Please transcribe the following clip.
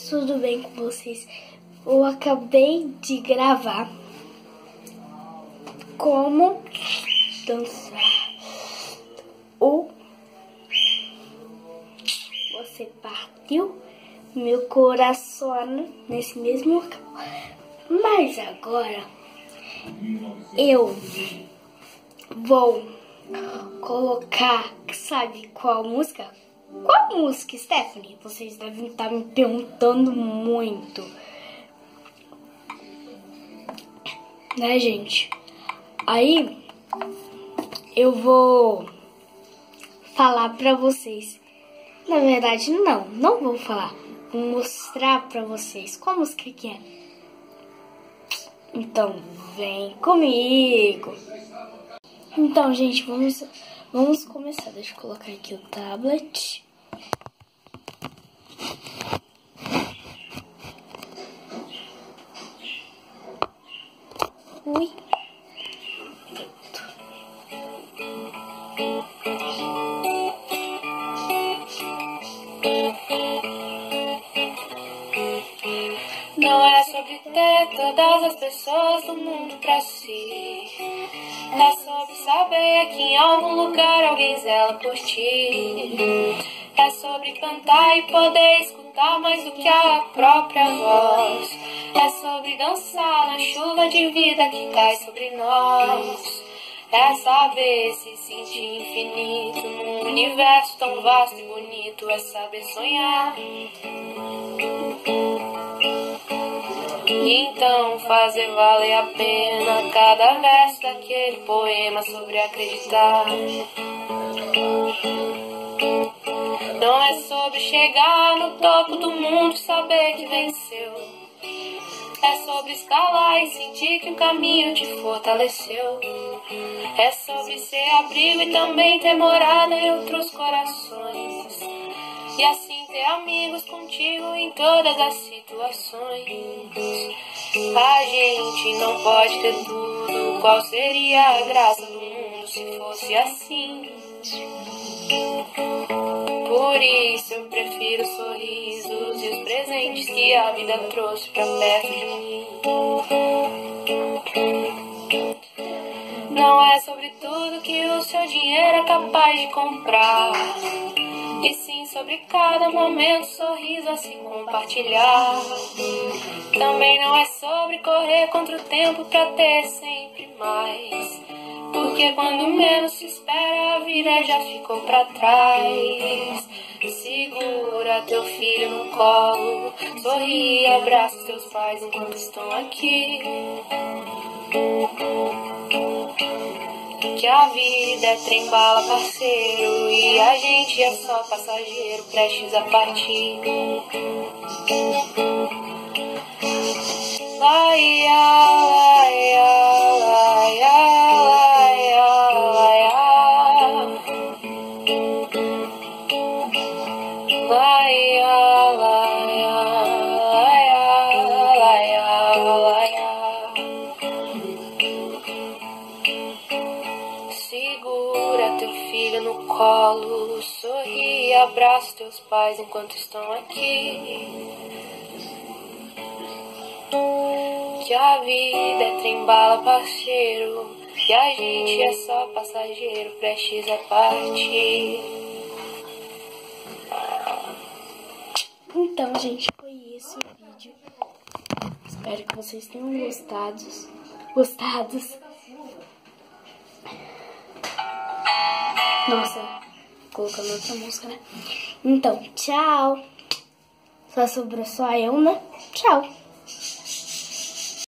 tudo bem com vocês? Eu acabei de gravar como dançar o Você Partiu Meu Coração nesse mesmo local. Mas agora eu vou colocar, sabe qual música? Qual música, Stephanie? Vocês devem estar me perguntando muito, né, gente? Aí eu vou falar pra vocês. Na verdade, não vou falar. Vou mostrar pra vocês qual música que é. Então, vem comigo. Então, gente, vamos começar. Deixa eu colocar aqui o tablet. Ui. Não é sobre ter todas as pessoas do mundo pra si. É sobre saber que em algum lugar alguém zela por ti. É sobre cantar e poder escutar mais do que a própria voz. É sobre dançar na chuva de vida que cai sobre nós. É saber se sentir infinito num universo tão vasto e bonito. É saber sonhar. E então fazer valer a pena cada verso daquele poema sobre acreditar. Não é sobre chegar no topo do mundo e saber que venceu. É sobre escalar e sentir que o caminho te fortaleceu. É sobre ser abrigo e também ter morada em outros corações. E assim ter amigos contigo em todas as situações. A gente não pode ter tudo. Qual seria a graça do mundo se fosse assim? Por isso eu prefiro os sorrisos e os presentes que a vida trouxe pra perto de mim. Não é sobre tudo que o seu dinheiro é capaz de comprar, e sim sobre cada momento, sorriso a se compartilhar. Também não é sobre correr contra o tempo pra ter sempre mais, porque quando menos se espera a vida já ficou pra trás. Segura teu filho no colo, sorri e abraça os teus pais enquanto estão aqui. Que a vida é trem-bala, parceiro, e a gente é só passageiro prestes a partir. Laia, laia, laia, laia, laia. Laia, laia, laia, laia, laia. Segura teu filho no colo, sorri e abraça teus pais enquanto estão aqui. Que a vida é trem-bala, parceiro, e a gente é só passageiro prestes a partir. Então, gente, foi esse o vídeo. Espero que vocês tenham gostados. Nossa, colocando outra música, né? Então, tchau. Só sobrou só eu, né? Tchau.